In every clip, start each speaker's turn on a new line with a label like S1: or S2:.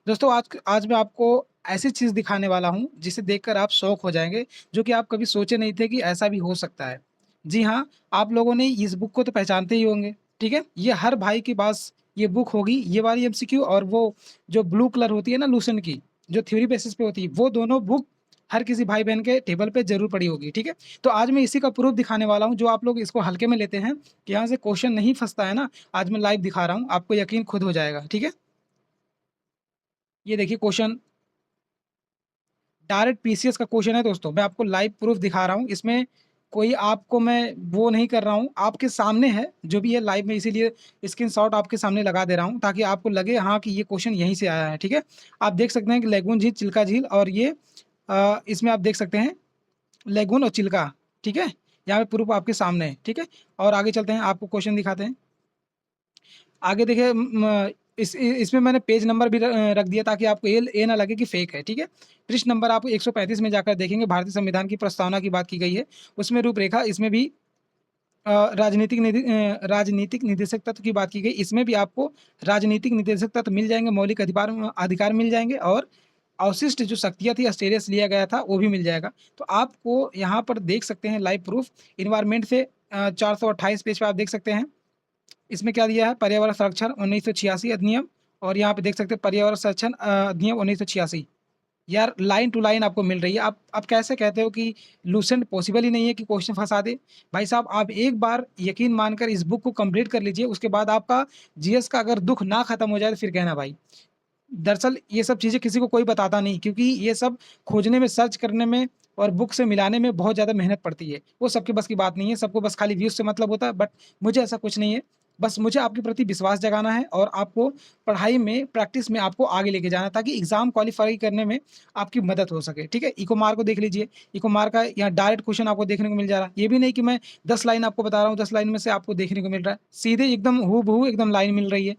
S1: दोस्तों आज आज मैं आपको ऐसी चीज़ दिखाने वाला हूँ, जिसे देखकर आप शॉक हो जाएँगे, जो कि आप कभी सोचे नहीं थे कि ऐसा भी हो सकता है। जी हाँ, आप लोगों ने इस बुक को तो पहचानते ही होंगे, ठीक है? ये हर भाई के पास ये बुक होगी, ये वाली एमसीक्यू और वो जो ब्लू कलर होती है ना लूसेंट की, जो थ्योरी बेसिस पे होती है, वो दोनों बुक हर किसी भाई-बहन के टेबल पे ज़रूर पड़ी होगी, ठीक है? तो आज मैं इसी का प्रूफ दिखाने वाला हूँ, जो आप लोग इसको हल्के में लेते हैं, कि यहाँ से क्वेश्चन नहीं फँसता है ना, आज मैं लाइव दिखा रहा हूँ, आपको यकीन खुद हो जाएगा, ठीक है? ये देखिए क्वेश्चन डायरेक्ट पीसीएस का क्वेश्चन है दोस्तों, मैं आपको लाइव प्रूफ दिखा रहा हूँ। इसमें कोई आपको मैं वो नहीं कर रहा हूँ, आपके सामने है जो भी है लाइव में, इसीलिए स्क्रीनशॉट आपके सामने लगा दे रहा हूँ ताकि आपको लगे हाँ कि ये क्वेश्चन यहीं से आया है, ठीक है? आप देख सकते हैं कि लेगून झील, चिल्का झील और ये इसमें आप देख सकते हैं लेगून और चिल्का, ठीक है? यहाँ पे प्रूफ आपके सामने है, ठीक है? और आगे चलते हैं, आपको क्वेश्चन दिखाते हैं। आगे देखिए इसमें मैंने पेज नंबर भी रख दिया ताकि आपको ये ना लगे कि फेक है, ठीक है? पृष्ठ नंबर आप 135 में जाकर देखेंगे, भारतीय संविधान की प्रस्तावना की बात की गई है। उसमें रूपरेखा, इसमें भी राजनीतिक निदेशक तत्व की बात की गई। इसमें भी आपको राजनीतिक निदेशक तत्व मिल जाएँगे, मौलिक अधिकार मिल जाएँगे और अवशिष्ट जो शक्तियाँ थी, ऑस्ट्रेलिया से लिया गया था, वो भी मिल जाएगा। तो आपको यहाँ पर देख सकते हैं लाइव प्रूफ एनवायरनमेंट से 428 पेज पे आप देख सकते हैं। इसमें क्या दिया है, पर्यावरण संरक्षण 1986 अधिनियम और यहाँ पे देख सकते हैं पर्यावरण संरक्षण अधिनियम 1986। यार लाइन टू लाइन आपको मिल रही है। आप कैसे कहते हो कि लूसेंट पॉसिबल ही नहीं है कि क्वेश्चन फँसा दे? भाई साहब आप एक बार यकीन मानकर इस बुक को कंप्लीट कर लीजिए, उसके बाद आपका जीएस का अगर दुःख ना खत्म हो जाए तो फिर कहना भाई। दरअसल ये सब चीज़ें किसी को कोई बताता नहीं, क्योंकि ये सब खोजने में, सर्च करने में और बुक से मिलाने में बहुत ज़्यादा मेहनत पड़ती है। वो सबके बस की बात नहीं है, सबको बस खाली व्यूज़ से मतलब होता है, बट मुझे ऐसा कुछ नहीं है। बस मुझे आपके प्रति विश्वास जगाना है और आपको पढ़ाई में, प्रैक्टिस में आपको आगे लेके जाना है ताकि एग्ज़ाम क्वालीफाई करने में आपकी मदद हो सके, ठीक है? इकोमार को देख लीजिए, इकोमार का यहाँ डायरेक्ट क्वेश्चन आपको देखने को मिल जा रहा है। ये भी नहीं कि मैं 10 लाइन आपको बता रहा हूँ, 10 लाइन में से आपको देखने को मिल रहा है। सीधे एकदम हूबहू एकदम लाइन मिल रही है,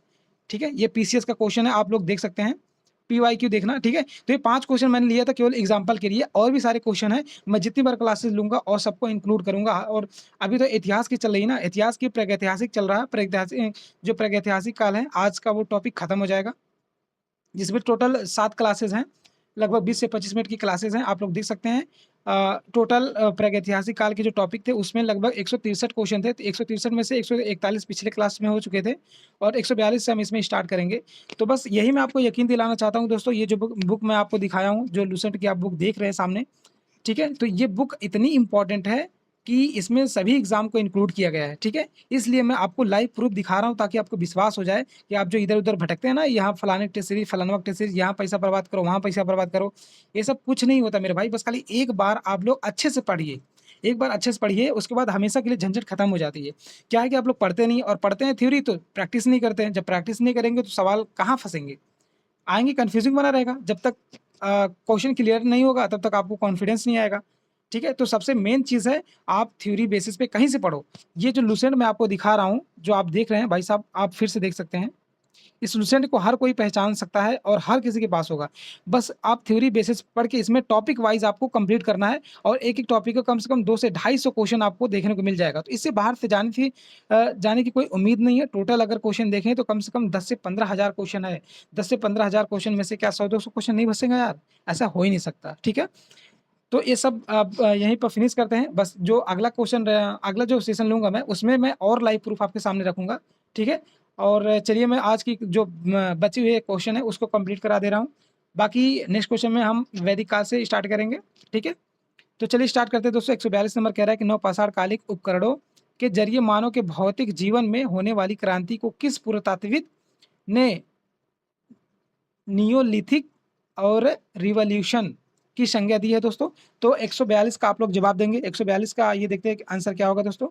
S1: ठीक है? ये पीसीएस का क्वेश्चन है, आप लोग देख सकते हैं। पीवाईक्यू देखना, ठीक है? तो ये 5 क्वेश्चन मैंने लिया था केवल एग्ज़ाम्पल के लिए, और भी सारे क्वेश्चन हैं। मैं जितनी बार क्लासेस लूँगा और सबको इंक्लूड करूँगा और अभी तो इतिहास की चल रही है ना, इतिहास की प्रागैतिहासिक चल रहा है, जो प्रागैतिहासिक काल है, आज का वो टॉपिक खत्म हो जाएगा। जिसमें टोटल 7 क्लासेज़ हैं, लगभग 20 से 25 मिनट की क्लासेज़ हैं, आप लोग देख सकते हैं। टोटल प्रागैतिहासिक काल के जो टॉपिक थे उसमें लगभग 163 क्वेश्चन थे, तो 163 में से 141 पिछले क्लास में हो चुके थे और 142 से हम इसमें स्टार्ट करेंगे। तो बस यही मैं आपको यकीन दिलाना चाहता हूँ दोस्तों, ये जो बुक मैं आपको दिखाया हूँ, जो लूसेंट की आप बुक देख रहे हैं सामने, ठीक है? तो ये बुक इतनी इम्पोर्टेंट है कि इसमें सभी एग्ज़ाम को इंक्लूड किया गया है, ठीक है? इसलिए मैं आपको लाइव प्रूफ़ दिखा रहा हूँ ताकि आपको विश्वास हो जाए कि आप जो इधर-उधर भटकते हैं ना, यहाँ फलाने टेस्ट सीरीज़, फलानवा टेस्ट सीरीज़, यहाँ पैसा बर्बाद करो, वहाँ पैसा बर्बाद करो, ये सब कुछ नहीं होता मेरे भाई। बस खाली एक बार आप लोग अच्छे से पढ़िए, एक बार अच्छे से पढ़िए, उसके बाद हमेशा के लिए झंझट खत्म हो जाती है। क्या है कि आप लोग पढ़ते नहीं और पढ़ते हैं थ्योरी तो प्रैक्टिस नहीं करते हैं। जब प्रैक्टिस नहीं करेंगे तो सवाल कहाँ फँसेंगे? आएँगे, कन्फ्यूज़िंग बना रहेगा। जब तक क्वेश्चन क्लियर नहीं होगा तब तक आपको कॉन्फिडेंस नहीं आएगा। ठीक है? तो सबसे मेन चीज़ है आप थ्योरी बेसिस पे कहीं से पढ़ो। ये जो लुसेंट मैं आपको दिखा रहा हूँ, जो आप देख रहे हैं भाई साहब, आप फिर से देख सकते हैं। इस लुसेंट को हर कोई पहचान सकता है और हर किसी के पास होगा। बस आप थ्योरी बेसिस पढ़ के इसमें टॉपिक वाइज़ आपको कंप्लीट करना है और एक-एक टॉपिक का कम से कम 2 से 250 क्वेश्चन आपको देखने को मिल जाएगा। तो इससे बाहर से जाने की कोई उम्मीद नहीं है। टोटल अगर क्वेश्चन देखें तो कम से कम 10 से 15 हज़ार क्वेश्चन है। 10 से 15 हज़ार क्वेश्चन में से क्या 100-200 क्वेश्चन नहीं बचेंगे यार? ऐसा हो ही नहीं सकता, ठीक है? तो ये सब अब यहीं पर फिनिश करते हैं। बस जो अगला जो सेशन लूँगा मैं, उसमें मैं और लाइव प्रूफ आपके सामने रखूँगा, ठीक है? और चलिए मैं आज की जो बची हुई क्वेश्चन है, उसको कंप्लीट करा दे रहा हूँ। बाकी नेक्स्ट क्वेश्चन में हम वैदिक काल से स्टार्ट करेंगे, ठीक है? तो चलिए स्टार्ट करते हैं दोस्तों। 142 नंबर कह रहा है कि नवपाषाण कालिक उपकरणों के ज़रिए मानव के भौतिक जीवन में होने वाली क्रांति को किस पुरातात्विद ने नियोलिथिक और रिवॉल्यूशन की संज्ञा दी है दोस्तों। तो 142 का आप लोग जवाब देंगे। 142 का ये देखते हैं कि आंसर क्या होगा दोस्तों।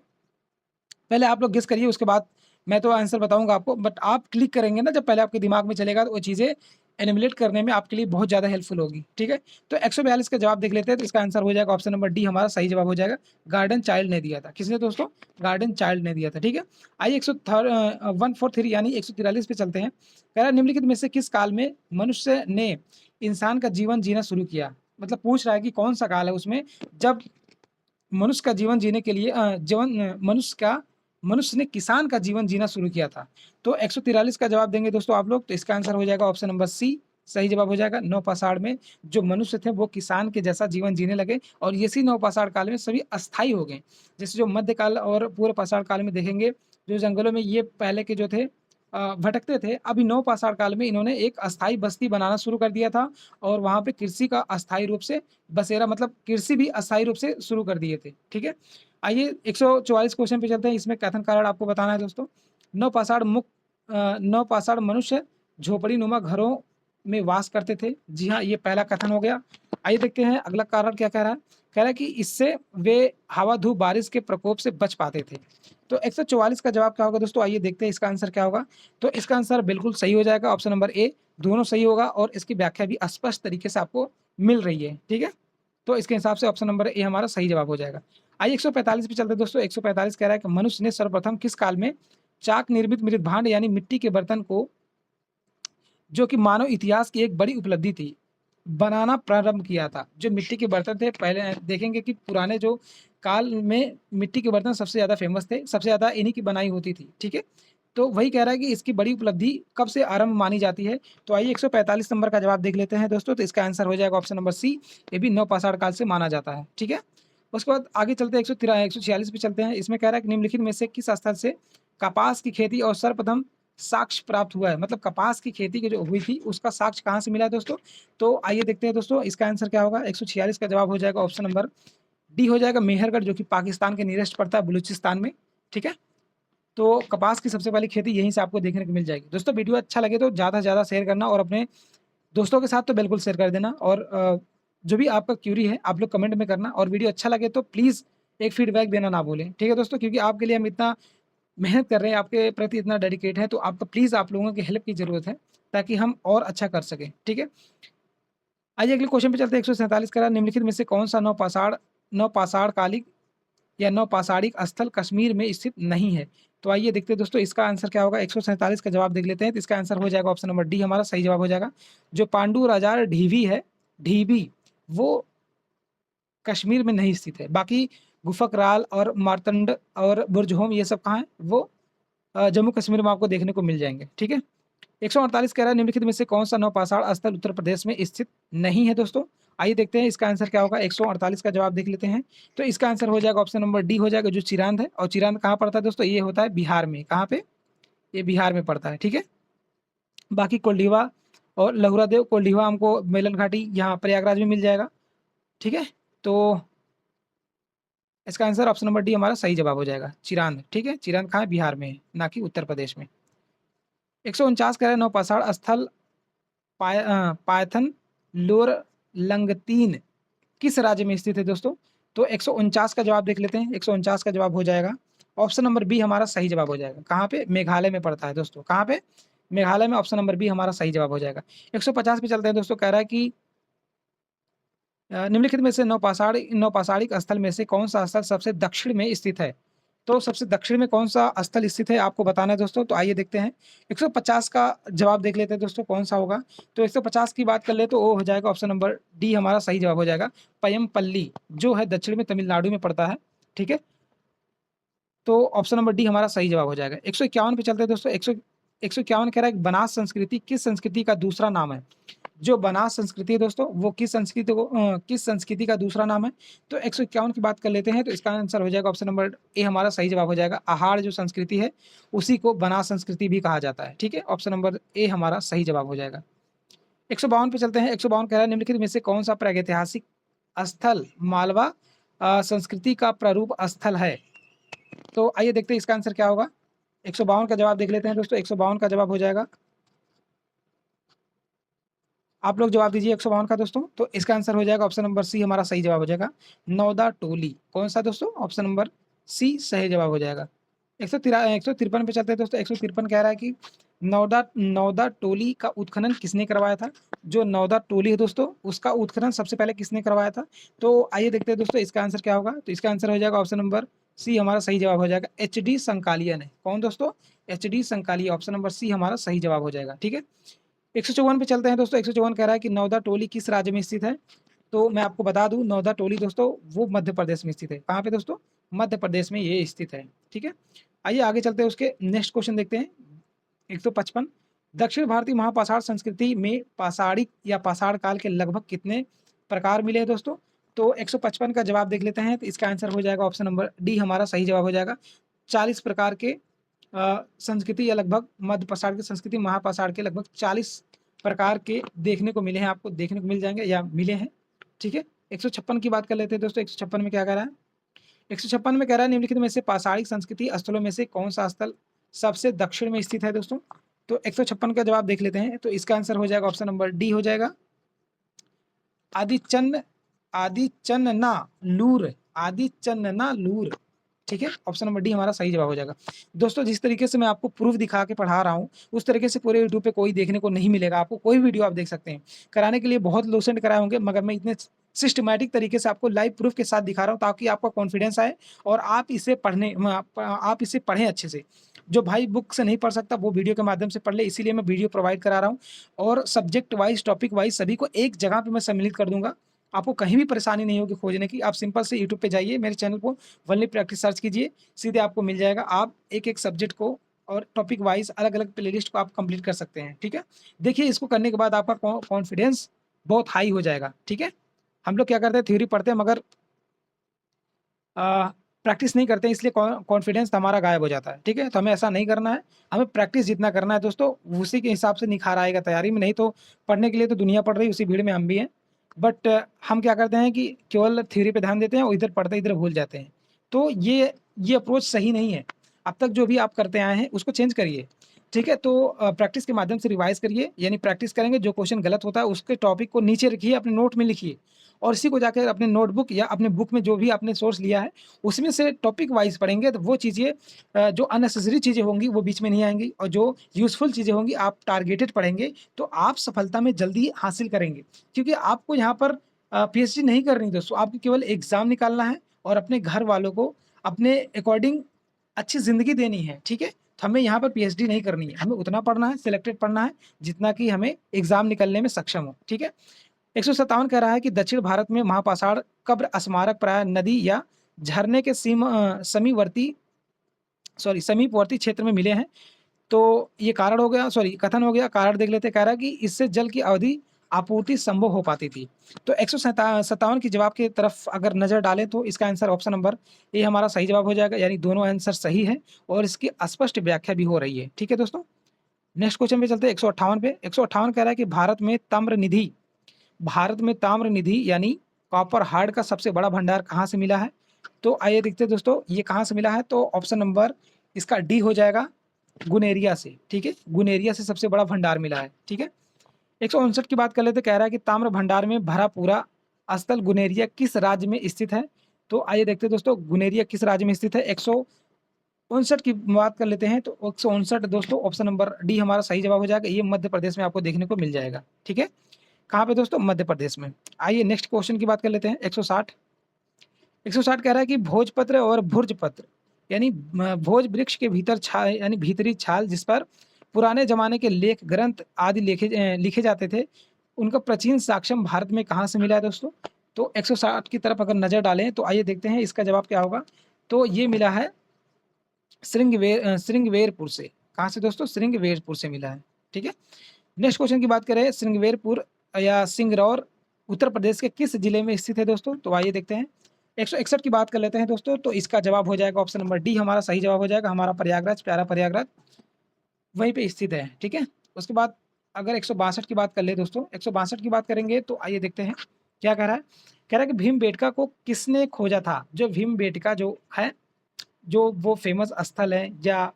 S1: पहले आप लोग गेस करिए, उसके बाद मैं तो आंसर बताऊँगा आपको, बट आप क्लिक करेंगे ना जब, पहले आपके दिमाग में चलेगा तो वो चीज़ें एलिमिनेट करने में आपके लिए बहुत ज़्यादा हेल्पफुल होगी, ठीक है? तो 142 का जवाब देख लेते हैं, तो इसका आंसर हो जाएगा ऑप्शन नंबर डी, हमारा सही जवाब हो जाएगा। गार्डन चाइल्ड ने दिया था। किसने दोस्तों? गार्डन चाइल्ड ने दिया था, ठीक है? आइए 143 यानी 143 पे चलते हैं। कह रहा है निम्नलिखित में से किस काल में मनुष्य ने इंसान का जीवन जीना शुरू किया? मतलब पूछ रहा है कि कौन-सा काल है उसमें जब मनुष्य का जीवन जीने के लिए मनुष्य ने किसान का जीवन जीना शुरू किया था। तो 143 का जवाब देंगे दोस्तों आप लोग, तो इसका आंसर हो जाएगा ऑप्शन नंबर सी, सही जवाब हो जाएगा। नवपाषाण में जो मनुष्य थे वो किसान के जैसा जीवन जीने लगे और इसी नवपाषाण काल में सभी अस्थायी हो गए। जैसे जो मध्यकाल और पूर्व पाषाण काल में देखेंगे, जो जंगलों में ये पहले के जो थे भटकते थे, अभी नवपाषाण काल में इन्होंने एक अस्थायी बस्ती बनाना शुरू कर दिया था और वहाँ पे कृषि का अस्थायी रूप से बसेरा मतलब कृषि भी अस्थायी रूप से शुरू कर दिए थे। ठीक है? आइए 144 क्वेश्चन पे चलते हैं। इसमें कथन कारण आपको बताना है दोस्तों। नवपाषाण मनुष्य झोपड़ी-नुमा घरों में वास करते थे। जी हाँ, ये पहला कथन हो गया। आइए देखते हैं अगला कारण क्या कह रहा है। कह रहा है कि इससे वे हवा, धूप, बारिश के प्रकोप से बच पाते थे। तो 144 का जवाब क्या होगा दोस्तों? आइए देखते हैं इसका आंसर क्या होगा। तो इसका आंसर बिल्कुल सही हो जाएगा, ऑप्शन नंबर ए, दोनों सही होगा और इसकी व्याख्या भी स्पष्ट तरीके से आपको मिल रही है। ठीक है? तो इसके हिसाब से ऑप्शन नंबर ए हमारा सही जवाब हो जाएगा। आइए 145 पे चलते हैं दोस्तों। 145 कह रहा है कि मनुष्य ने सर्वप्रथम किस काल में चाक निर्मित मृदभांड यानी मिट्टी के बर्तन को, जो कि मानव इतिहास की एक बड़ी उपलब्धि थी, बनाना प्रारंभ किया था। जो मिट्टी के बर्तन थे, पहले देखेंगे कि पुराने जो काल में मिट्टी के बर्तन सबसे ज़्यादा फेमस थे, सबसे ज़्यादा इन्हीं की बनाई होती थी। ठीक है? तो वही कह रहा है कि इसकी बड़ी उपलब्धि कब से आरंभ मानी जाती है। तो आइए 145 नंबर का जवाब देख लेते हैं दोस्तों। तो इसका आंसर हो जाएगा ऑप्शन नंबर सी, ये भी नवपाषाण काल से माना जाता है। ठीक है? उसके बाद आगे चलते हैं 146 पे चलते हैं। इसमें कह रहा है कि निम्नलिखित में से किस स्थल से कपास की खेती और सर्वप्रथम साक्ष्य प्राप्त हुआ है? मतलब कपास की खेती की जो हुई थी उसका साक्ष्य कहाँ से मिला है दोस्तों? तो आइए देखते हैं दोस्तों इसका आंसर क्या होगा। 146 का जवाब हो जाएगा ऑप्शन नंबर डी हो जाएगा, मेहरगढ़, जो कि पाकिस्तान के नियरेस्ट पड़ता है, बलूचिस्तान में। ठीक है? तो कपास की सबसे पहली खेती यहीं से आपको देखने को मिल जाएगी। दोस्तों वीडियो अच्छा लगे तो ज़्यादा से ज़्यादा शेयर करना और अपने दोस्तों के साथ तो बिल्कुल शेयर कर देना और जो भी आपका क्यूरी है आप लोग कमेंट में करना और वीडियो अच्छा लगे तो प्लीज़ एक फीडबैक देना ना भूलें। ठीक है दोस्तों? क्योंकि आपके लिए हम इतना मेहनत कर रहे हैं, आपके प्रति इतना डेडिकेट है, तो आपको प्लीज़ आप लोगों की हेल्प की ज़रूरत है, ताकि हम और अच्छा कर सकें। ठीक है? आइए अगले क्वेश्चन पे चलते हैं। 147 कह रहा है निम्नलिखित में से कौन-सा नवपाषाण कालिक या नवपाषाणिक स्थल कश्मीर में स्थित नहीं है? तो आइए देखते हैं दोस्तों इसका आंसर क्या होगा। 147 का जवाब देख लेते हैं। तो इसका आंसर हो जाएगा ऑप्शन नंबर डी, हमारा सही जवाब हो जाएगा। जो पांडु राजार ढीवी है, ढीबी, वो कश्मीर में नहीं स्थित है। बाकी गुफकराल और मार्तंड और बुर्जहोम ये सब कहाँ है? वो जम्मू कश्मीर में आपको देखने को मिल जाएँगे। ठीक है? 148 कह रहा है निम्नलिखित में से कौन-सा नवपाषाण स्थल उत्तर प्रदेश में स्थित नहीं है दोस्तों? आइए देखते हैं इसका आंसर क्या होगा। 148 का जवाब देख लेते हैं। तो इसका आंसर हो जाएगा ऑप्शन नंबर डी हो जाएगा, जो चिरांद है और चिरांद कहाँ पड़ता है दोस्तों? ये होता है बिहार में। कहाँ पे? ये बिहार में पड़ता है। ठीक है? बाकी कोल्डिवा और लहुरा देव, कोल्डिवा हमको मेलन घाटी यहाँ प्रयागराज में मिल जाएगा। ठीक है? तो इसका आंसर ऑप्शन नंबर डी हमारा सही जवाब हो जाएगा, चिरांद। ठीक है? चिरांद कहाँ है? बिहार में है, ना कि उत्तर प्रदेश में। 149 कह रहा है नवपाषाण स्थल पायथन लोर लंगतीन किस राज्य में स्थित है दोस्तों? तो 149 का जवाब देख लेते हैं। 149 का जवाब हो जाएगा ऑप्शन नंबर बी, हमारा सही जवाब हो जाएगा। कहाँ पे? मेघालय में पड़ता है दोस्तों। कहाँ पे? मेघालय में। ऑप्शन नंबर बी हमारा सही जवाब हो जाएगा। 150 पे चलते हैं दोस्तों। कह रहा है कि निम्नलिखित में से नवपाषाणिक स्थल में से कौन-सा स्थल सबसे दक्षिण में स्थित है? तो सबसे दक्षिण में कौन-सा स्थल स्थित है आपको बताना है दोस्तों। तो आइए देखते हैं। 150 का जवाब देख लेते हैं दोस्तों कौन-सा होगा। तो 150 की बात कर ले तो वो हो जाएगा ऑप्शन नंबर डी, हमारा सही जवाब हो जाएगा। पय्यमपल्ली, जो है दक्षिण में तमिलनाडु में पड़ता है। ठीक है? तो ऑप्शन नंबर डी हमारा सही जवाब हो जाएगा। 151 पे चलते हैं दोस्तों। 151 कह रहा है बनास संस्कृति किस संस्कृति का दूसरा नाम है? जो बनास संस्कृति है दोस्तों, वो किस संस्कृति का दूसरा नाम है? तो 151 की बात कर लेते हैं। तो इसका आंसर हो जाएगा ऑप्शन नंबर ए, हमारा सही जवाब हो जाएगा। आहार जो संस्कृति है, उसी को बनास संस्कृति भी कहा जाता है। ठीक है? ऑप्शन नंबर ए हमारा सही जवाब हो जाएगा। 152 पे चलते हैं। 152 कह रहा है निम्नलिखित में से कौन-सा प्रागैतिहासिक स्थल मालवा संस्कृति का प्रारूप स्थल है? तो आइए देखते हैं इसका आंसर क्या होगा। 152 का जवाब देख लेते हैं दोस्तों। 152 का जवाब हो जाएगा, आप लोग जवाब दीजिए 152 का दोस्तों। तो इसका आंसर हो जाएगा ऑप्शन नंबर सी, हमारा सही जवाब हो जाएगा। नौदा टोली। कौन-सा दोस्तों? ऑप्शन नंबर सी सही जवाब हो जाएगा। 153 पे चलते हैं दोस्तों। 153 कह रहा है कि नौदा नौदा टोली का उत्खनन किसने करवाया था? जो नौदा टोली है दोस्तों, उसका उत्खनन सबसे पहले किसने करवाया था? तो आइए देखते हैं दोस्तों इसका आंसर क्या होगा। तो इसका आंसर हो जाएगा ऑप्शन नंबर सी, हमारा सही जवाब हो जाएगा। एचडी संकालिया ने। कौन दोस्तों? HD Sankalia. Option number C हमारा सही जवाब हो जाएगा। ठीक है? 154 पे चलते हैं दोस्तों। 154 कह रहा है कि नौदा टोली किस राज्य में स्थित है? तो मैं आपको बता दूं, नौदा टोली दोस्तों वो मध्य प्रदेश में स्थित है। कहाँ पे दोस्तों? मध्य प्रदेश में ये स्थित है। ठीक है? आइए आगे चलते हैं, उसके नेक्स्ट क्वेश्चन देखते हैं। 155 दक्षिण भारतीय महापाषाण संस्कृति में पाषाणिक या पाषाण काल के लगभग कितने प्रकार मिले हैं दोस्तों? तो 155 का जवाब देख लेते हैं, तो इसका आंसर हो जाएगा ऑप्शन नंबर डी हमारा सही जवाब हो जाएगा। 40 प्रकार के संस्कृति या लगभग मध्य पाषाण की संस्कृति, महापाषाण के लगभग 40 प्रकार के देखने को मिले हैं, आपको देखने को मिल जाएंगे या मिले हैं। ठीक है, 156 की बात कर लेते हैं दोस्तों। 156 में क्या कह रहा है? 156 में कह रहा है निम्नलिखित में से पाषाणिक संस्कृति स्थलों में से कौन सा स्थल सबसे दक्षिण में स्थित है दोस्तों? तो 156 का जवाब देख लेते हैं, तो इसका आंसर हो जाएगा ऑप्शन नंबर डी हो जाएगा, आदिचन्नालूर। ठीक है, ऑप्शन नंबर डी हमारा सही जवाब हो जाएगा। दोस्तों जिस तरीके से मैं आपको प्रूफ दिखा के पढ़ा रहा हूँ, उस तरीके से पूरे यूट्यूब पे कोई देखने को नहीं मिलेगा आपको। कोई वीडियो आप देख सकते हैं, कराने के लिए बहुत लोसेंट कराए होंगे, मगर मैं इतने सिस्टमैटिक तरीके से आपको लाइव प्रूफ के साथ दिखा रहा हूँ ताकि आपका कॉन्फिडेंस आए और आप इसे पढ़ें अच्छे से। जो भाई बुक से नहीं पढ़ सकता वो वीडियो के माध्यम से पढ़ ले, इसीलिए मैं वीडियो प्रोवाइड करा रहा हूँ और सब्जेक्ट वाइज, टॉपिक वाइज सभी को एक जगह पे मैं सम्मिलित कर दूंगा। आपको कहीं भी परेशानी नहीं होगी खोजने की। आप सिंपल से यूट्यूब पे जाइए, मेरे चैनल को वनली प्रैक्टिस सर्च कीजिए, सीधे आपको मिल जाएगा। आप एक एक सब्जेक्ट को और टॉपिक वाइज अलग अलग प्लेलिस्ट को आप कंप्लीट कर सकते हैं। ठीक है, देखिए इसको करने के बाद आपका कॉन्फिडेंस बहुत हाई हो जाएगा। ठीक है, हम लोग क्या करते हैं, थ्योरी पढ़ते हैं मगर प्रैक्टिस नहीं करते हैं, इसलिए कॉन्फिडेंस हमारा गायब हो जाता है। ठीक है, तो हमें ऐसा नहीं करना है, हमें प्रैक्टिस जितना करना है दोस्तों, उसी के हिसाब से निखार आएगा तैयारी में। नहीं तो पढ़ने के लिए तो दुनिया पढ़ रही है, उसी भीड़ में हम भी हैं, बट हम क्या करते हैं कि केवल थ्योरी पे ध्यान देते हैं और इधर पढ़ते इधर भूल जाते हैं। तो ये अप्रोच सही नहीं है। अब तक जो भी आप करते आए हैं उसको चेंज करिए। ठीक है, तो प्रैक्टिस के माध्यम से रिवाइज करिए, यानी प्रैक्टिस करेंगे, जो क्वेश्चन गलत होता है उसके टॉपिक को नीचे रखिए, अपने नोट में लिखिए और इसी को जाकर अपने नोटबुक या अपने बुक में जो भी आपने सोर्स लिया है उसमें से टॉपिक वाइज पढ़ेंगे, तो वो चीज़ें जो अननेसेसरी चीज़ें होंगी वो बीच में नहीं आएंगी और जो यूजफुल चीज़ें होंगी आप टारगेटेड पढ़ेंगे, तो आप सफलता में जल्दी हासिल करेंगे। क्योंकि आपको यहाँ पर पीएचडी नहीं करनी दोस्तों, आपको केवल एग्जाम निकालना है और अपने घर वालों को अपने अकॉर्डिंग अच्छी ज़िंदगी देनी है। ठीक है, तो हमें यहाँ पर पीएचडी नहीं करनी है, हमें उतना पढ़ना है, सिलेक्टेड पढ़ना है जितना कि हमें एग्जाम निकलने में सक्षम हो। ठीक है, 157 कह रहा है कि दक्षिण भारत में महापाषाण कब्र स्मारक प्राय नदी या झरने के समीपवर्ती क्षेत्र में मिले हैं। तो ये कारण हो गया, सॉरी कथन हो गया। कारण देख लेते हैं, कह रहा है कि इससे जल की अवधि आपूर्ति संभव हो पाती थी। तो 157 की जवाब की तरफ अगर नजर डालें तो इसका आंसर ऑप्शन नंबर ए हमारा सही जवाब हो जाएगा, यानी दोनों आंसर सही है और इसकी स्पष्ट व्याख्या भी हो रही है। ठीक है दोस्तों, नेक्स्ट क्वेश्चन पे चलते हैं 158 पे। 158 कह रहा है कि भारत में ताम्र निधि यानी कॉपर हार्ड का सबसे बड़ा भंडार कहाँ से मिला है? तो आइए देखते हैं दोस्तों ये कहाँ से मिला है। तो ऑप्शन नंबर इसका डी हो जाएगा, गुनेरिया से। ठीक है, गुनेरिया से सबसे बड़ा भंडार मिला है। ठीक है, 159 की बात कर लेते, कह रहा है कि ताम्र भंडार में भरा पूरा स्थल गुनेरिया किस राज्य में स्थित है? तो आइए देखते हैं दोस्तों गुनेरिया किस राज्य में स्थित है। 159 की बात कर लेते हैं, तो 159 दोस्तों ऑप्शन नंबर डी हमारा सही जवाब हो जाएगा। ये मध्य प्रदेश में आपको देखने को मिल जाएगा। ठीक है, कहाँ पे दोस्तों? मध्य प्रदेश में। आइए नेक्स्ट क्वेश्चन की बात कर लेते हैं 160 कह रहा है कि भोजपत्र और भुर्जपत्र यानी भोज वृक्ष के भीतर छाल यानी भीतरी छाल जिस पर पुराने जमाने के लेख ग्रंथ आदि लिखे जाते थे, उनका प्राचीन साक्ष्य भारत में कहाँ से मिला है दोस्तों? तो 160 की तरफ अगर नजर डालें तो आइए देखते हैं इसका जवाब क्या होगा। तो ये मिला है श्रृंगवेरपुर से। कहाँ से दोस्तों? श्रृंगवेरपुर से मिला है। ठीक है, नेक्स्ट क्वेश्चन की बात करें, श्रृंगवेरपुर या सिंगरौर उत्तर प्रदेश के किस जिले में स्थित है दोस्तों? तो आइए देखते हैं। 161 की बात कर लेते हैं दोस्तों, तो इसका जवाब हो जाएगा ऑप्शन नंबर डी हमारा सही जवाब हो जाएगा। हमारा प्रयागराज, प्यारा प्रयागराज वहीं पे स्थित है। ठीक है, उसके बाद अगर 162 की बात कर ले दोस्तों, 162 की बात करेंगे तो आइए देखते हैं क्या कह रहा है। कह रहा है कि भीमबेटका को किसने खोजा था? जो भीमबेटका जो है, जो वो फेमस स्थल है या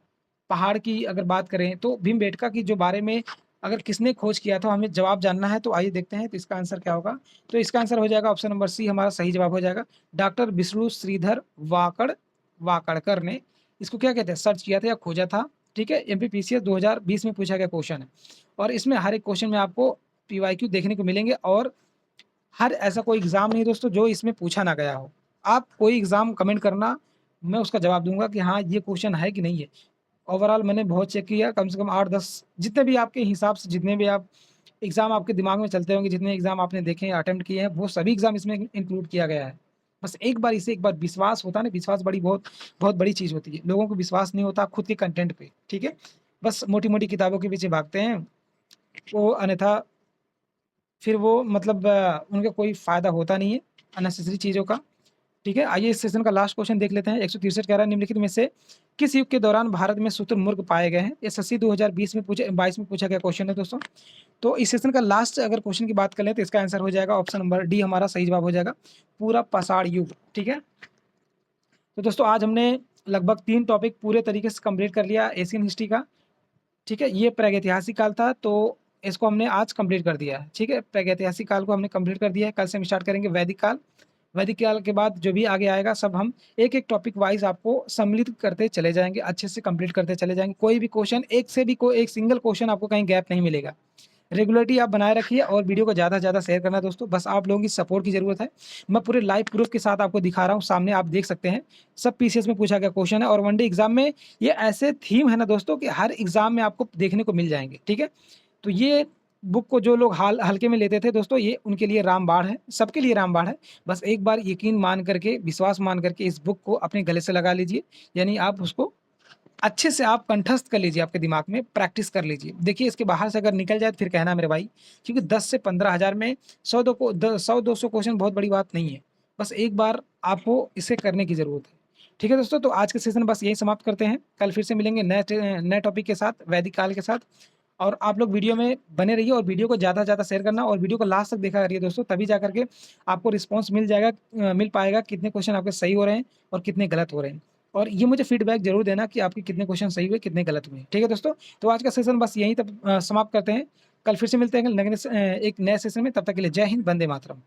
S1: पहाड़ की अगर बात करें तो भीमबेटका की जो बारे में अगर किसने खोज किया था हमें जवाब जानना है। तो आइए देखते हैं तो इसका आंसर क्या होगा। तो इसका आंसर हो जाएगा ऑप्शन नंबर सी हमारा सही जवाब हो जाएगा। डॉक्टर विष्णु श्रीधर वाकड़कर ने इसको क्या कहते हैं, सर्च किया था या खोजा था। ठीक है, एमपीपीसीएस 2020 में पूछा गया क्वेश्चन है और इसमें हर एक क्वेश्चन में आपको पीवाईक्यू देखने को मिलेंगे और हर ऐसा कोई एग्जाम नहीं दोस्तों जो इसमें पूछा ना गया हो। आप कोई एग्जाम कमेंट करना, मैं उसका जवाब दूंगा कि हाँ ये क्वेश्चन है कि नहीं है। ओवरऑल मैंने बहुत चेक किया, कम से कम 8-10 जितने भी आपके हिसाब से जितने भी आप एग्ज़ाम आपके दिमाग में चलते होंगे, जितने एग्ज़ाम आपने देखे हैं, अटेम्प्ट किए हैं, वो सभी एग्ज़ाम इसमें इंक्लूड किया गया है। बस एक बार इसे एक बार विश्वास होता है ना, विश्वास बहुत बहुत बड़ी चीज़ होती है। लोगों को विश्वास नहीं होता खुद के कंटेंट पे। ठीक है, बस मोटी-मोटी किताबों के पीछे भागते हैं, वो अन्यथा फिर वो मतलब उनका कोई फ़ायदा होता नहीं है अननेसेसरी चीज़ों का। ठीक है, आइए इस सेशन का लास्ट क्वेश्चन देख लेते हैं। 163 कह रहा है निम्नलिखित में से किस युग के दौरान भारत में शुतुरमुर्ग पाए गए हैं? एसएससी 2020 में पूछे 22 में पूछा गया क्वेश्चन है दोस्तों। तो इस सेशन का लास्ट अगर क्वेश्चन की बात कर लें तो इसका आंसर हो जाएगा ऑप्शन नंबर डी हमारा सही जवाब हो जाएगा, पूरा पाषाण युग। ठीक है? तो दोस्तों आज हमने लगभग 3 टॉपिक पूरे तरीके से कंप्लीट कर लिया एशियन हिस्ट्री का। ठीक है? ये प्रागैतिहासिक काल था तो इसको हमने आज कंप्लीट कर दिया है। ठीक है? प्रागैतिहासिक काल को हमने कंप्लीट कर दिया है। कल से हम स्टार्ट करेंगे वैदिक काल। वैदिक काल के बाद जो भी आगे आएगा सब हम एक-एक टॉपिक वाइज़ आपको सम्मिलित करते चले जाएँगे, अच्छे से कंप्लीट करते चले जाएँगे। कोई भी क्वेश्चन एक से भी कोई एक सिंगल क्वेश्चन आपको कहीं गैप नहीं मिलेगा। रेगुलरिटी आप बनाए रखिए और वीडियो को ज़्यादा से ज़्यादा शेयर करना दोस्तों, बस आप लोगों की सपोर्ट की ज़रूरत है। मैं पूरे लाइव प्रूफ के साथ आपको दिखा रहा हूँ, सामने आप देख सकते हैं। सब पीसीएस में पूछा गया क्वेश्चन है और वन डे एग्ज़ाम में ये ऐसे थीम है ना दोस्तों कि हर एग्ज़ाम में आपको देखने को मिल जाएँगे, ठीक है? तो ये बुक को जो लोग हल्के में लेते थे दोस्तों, ये उनके लिए रामबाण है, सबके लिए रामबाण है। बस एक बार यकीन मान करके, विश्वास मान करके इस बुक को अपने गले से लगा लीजिए, यानी आप उसको अच्छे से आप कंठस्थ कर लीजिए, आपके दिमाग में प्रैक्टिस कर लीजिए। देखिए इसके बाहर से अगर निकल जाए तो फिर कहना मेरे भाई, क्योंकि 10 से 15,000 में 100-200 क्वेश्चन बहुत बड़ी बात नहीं है। बस एक बार आपको इसे करने की ज़रूरत है। ठीक है दोस्तों, तो आज के सेशन बस यहीं समाप्त करते हैं। कल फिर से मिलेंगे नए टॉपिक के साथ, वैदिक काल के साथ। और आप लोग वीडियो में बने रहिए और वीडियो को ज़्यादा से ज़्यादा शेयर करना और वीडियो को लास्ट तक देखा करिए दोस्तों, तभी जा करके आपको रिस्पॉन्स मिल जाएगा, मिल पाएगा कितने क्वेश्चन आपके सही हो रहे हैं और कितने गलत हो रहे हैं। और ये मुझे फीडबैक ज़रूर देना कि आपके कितने क्वेश्चन सही हुए, कितने गलत हुए। ठीक है दोस्तों? तो आज का सेशन बस यहीं तक समाप्त करते हैं। कल फिर से मिलते हैं एक नए सेशन में, तब तक के लिए जय हिंद, वंदे मातरम।